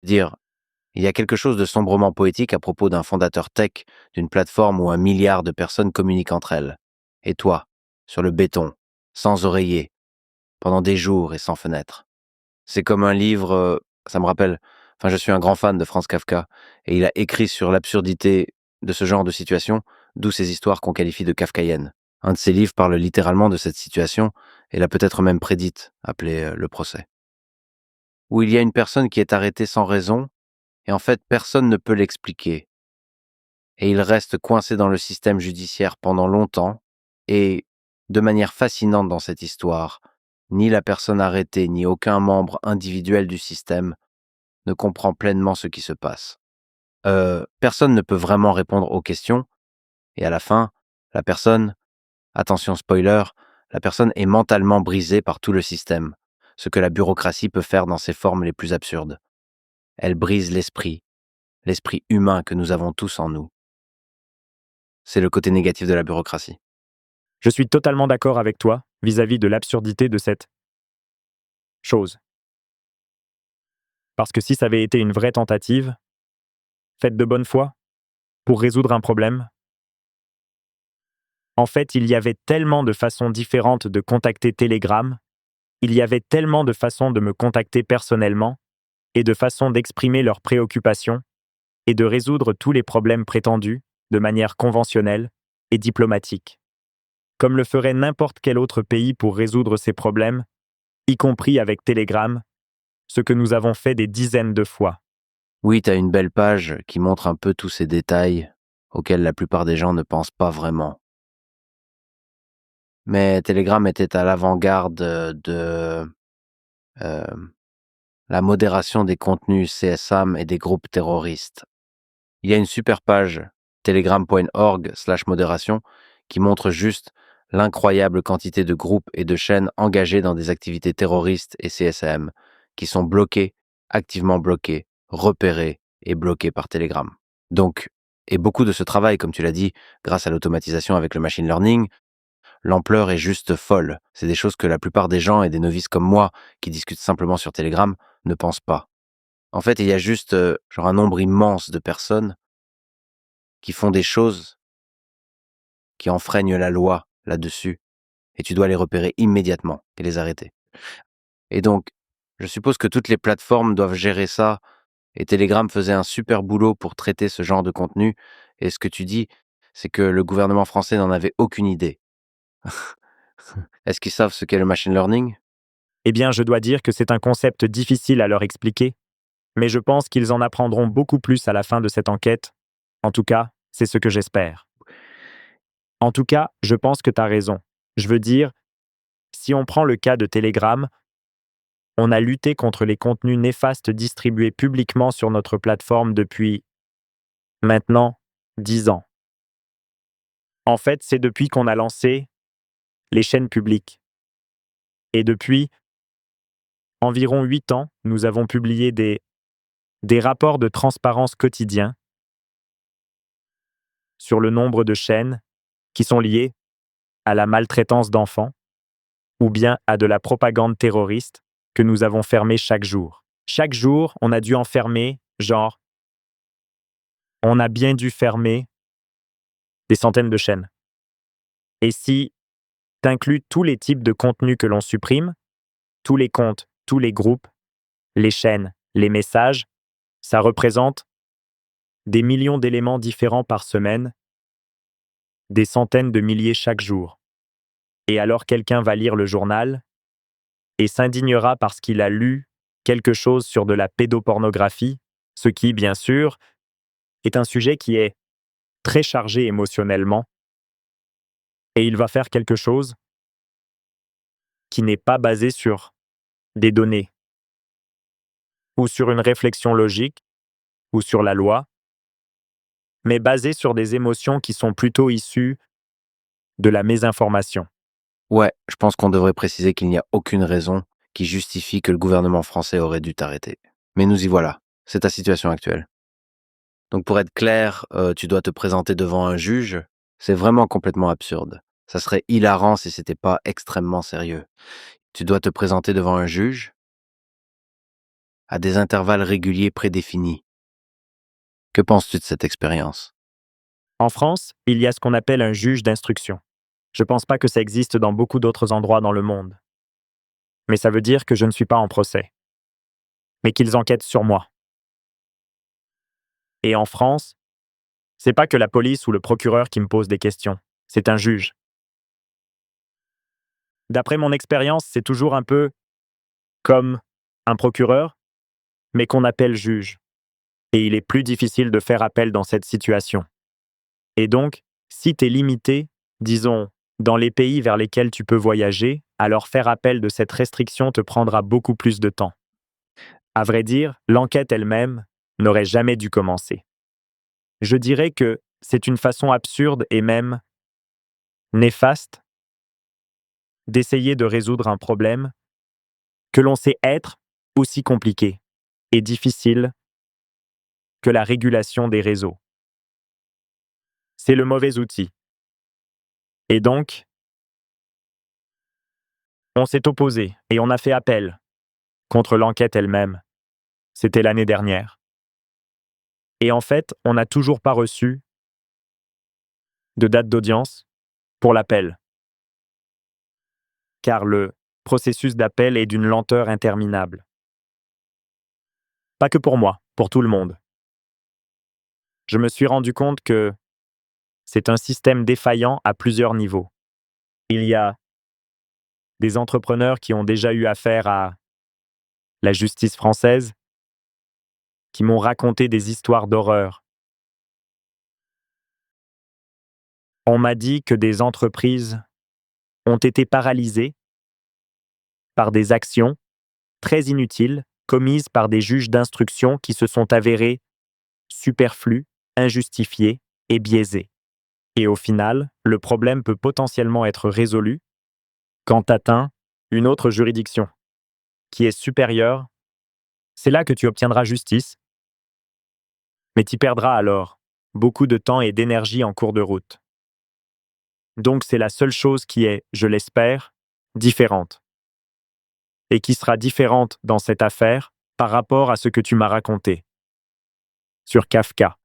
Dire, il y a quelque chose de sombrement poétique à propos d'un fondateur tech d'une plateforme où 1 milliard de personnes communiquent entre elles. Et toi, sur le béton, sans oreiller, pendant des jours et sans fenêtre. C'est comme un livre, ça me rappelle, enfin je suis un grand fan de Franz Kafka, et il a écrit sur l'absurdité de ce genre de situation, d'où ces histoires qu'on qualifie de kafkaïennes. Un de ses livres parle littéralement de cette situation, et l'a peut-être même prédite, appelée Le procès. Où il y a une personne qui est arrêtée sans raison, et en fait personne ne peut l'expliquer. Et il reste coincé dans le système judiciaire pendant longtemps, et, de manière fascinante dans cette histoire, ni la personne arrêtée, ni aucun membre individuel du système ne comprend pleinement ce qui se passe. Personne ne peut vraiment répondre aux questions, et à la fin, la personne, attention spoiler, la personne est mentalement brisée par tout le système, ce que la bureaucratie peut faire dans ses formes les plus absurdes. Elle brise l'esprit humain que nous avons tous en nous. C'est le côté négatif de la bureaucratie. Je suis totalement d'accord avec toi vis-à-vis de l'absurdité de cette chose. Parce que si ça avait été une vraie tentative, faite de bonne foi, pour résoudre un problème, en fait, il y avait tellement de façons différentes de contacter Telegram, il y avait tellement de façons de me contacter personnellement, et de façons d'exprimer leurs préoccupations, et de résoudre tous les problèmes prétendus, de manière conventionnelle et diplomatique. Comme le ferait n'importe quel autre pays pour résoudre ces problèmes, y compris avec Telegram, ce que nous avons fait des dizaines de fois. Oui, t'as une belle page qui montre un peu tous ces détails auxquels la plupart des gens ne pensent pas vraiment. Mais Telegram était à l'avant-garde de euh, la modération des contenus CSAM et des groupes terroristes. Il y a une super page telegram.org/modération qui montre juste l'incroyable quantité de groupes et de chaînes engagés dans des activités terroristes et CSAM qui sont bloqués, activement bloqués, repérés et bloqués par Telegram. Donc, et beaucoup de ce travail, comme tu l'as dit, grâce à l'automatisation avec le machine learning, l'ampleur est juste folle. C'est des choses que la plupart des gens et des novices comme moi qui discutent simplement sur Telegram ne pensent pas. En fait, il y a juste genre un nombre immense de personnes qui font des choses qui enfreignent la loi là-dessus, et tu dois les repérer immédiatement et les arrêter. Et donc, je suppose que toutes les plateformes doivent gérer ça, et Telegram faisait un super boulot pour traiter ce genre de contenu, et ce que tu dis, c'est que le gouvernement français n'en avait aucune idée. Est-ce qu'ils savent ce qu'est le machine learning? Eh bien, je dois dire que c'est un concept difficile à leur expliquer, mais je pense qu'ils en apprendront beaucoup plus à la fin de cette enquête. En tout cas, c'est ce que j'espère. En tout cas, je pense que tu as raison. Je veux dire, si on prend le cas de Telegram, on a lutté contre les contenus néfastes distribués publiquement sur notre plateforme depuis, maintenant, 10 ans. En fait, c'est depuis qu'on a lancé les chaînes publiques. Et depuis environ 8 ans, nous avons publié des rapports de transparence quotidiens sur le nombre de chaînes qui sont liées à la maltraitance d'enfants ou bien à de la propagande terroriste que nous avons fermées chaque jour. Chaque jour, on a dû en fermer, genre, on a bien dû fermer des centaines de chaînes. Et si t'inclus tous les types de contenus que l'on supprime, tous les comptes, tous les groupes, les chaînes, les messages, ça représente des millions d'éléments différents par semaine, des centaines de milliers chaque jour. Et alors quelqu'un va lire le journal et s'indignera parce qu'il a lu quelque chose sur de la pédopornographie, ce qui, bien sûr, est un sujet qui est très chargé émotionnellement, et il va faire quelque chose qui n'est pas basé sur des données, ou sur une réflexion logique, ou sur la loi, mais basé sur des émotions qui sont plutôt issues de la mésinformation. Ouais, je pense qu'on devrait préciser qu'il n'y a aucune raison qui justifie que le gouvernement français aurait dû t'arrêter. Mais nous y voilà, c'est ta situation actuelle. Donc pour être clair, tu dois te présenter devant un juge. C'est vraiment complètement absurde. Ça serait hilarant si c'était pas extrêmement sérieux. Tu dois te présenter devant un juge à des intervalles réguliers prédéfinis. Que penses-tu de cette expérience? En France, il y a ce qu'on appelle un juge d'instruction. Je pense pas que ça existe dans beaucoup d'autres endroits dans le monde. Mais ça veut dire que je ne suis pas en procès, mais qu'ils enquêtent sur moi. Et en France, c'est pas que la police ou le procureur qui me pose des questions, c'est un juge. D'après mon expérience, c'est toujours un peu comme un procureur, mais qu'on appelle juge. Et il est plus difficile de faire appel dans cette situation. Et donc, si tu es limité, disons, dans les pays vers lesquels tu peux voyager, alors faire appel de cette restriction te prendra beaucoup plus de temps. À vrai dire, l'enquête elle-même n'aurait jamais dû commencer. Je dirais que c'est une façon absurde et même néfaste d'essayer de résoudre un problème que l'on sait être aussi compliqué et difficile que la régulation des réseaux. C'est le mauvais outil. Et donc, on s'est opposé et on a fait appel contre l'enquête elle-même. C'était l'année dernière. Et en fait, on n'a toujours pas reçu de date d'audience pour l'appel, car le processus d'appel est d'une lenteur interminable. Pas que pour moi, pour tout le monde. Je me suis rendu compte que c'est un système défaillant à plusieurs niveaux. Il y a des entrepreneurs qui ont déjà eu affaire à la justice française, qui m'ont raconté des histoires d'horreur. On m'a dit que des entreprises ont été paralysées par des actions très inutiles commises par des juges d'instruction qui se sont avérées superflues, injustifiées et biaisées. Et au final, le problème peut potentiellement être résolu quand atteint une autre juridiction qui est supérieure. C'est là que tu obtiendras justice, mais tu perdras alors beaucoup de temps et d'énergie en cours de route. Donc c'est la seule chose qui est, je l'espère, différente. Et qui sera différente dans cette affaire par rapport à ce que tu m'as raconté sur Kafka.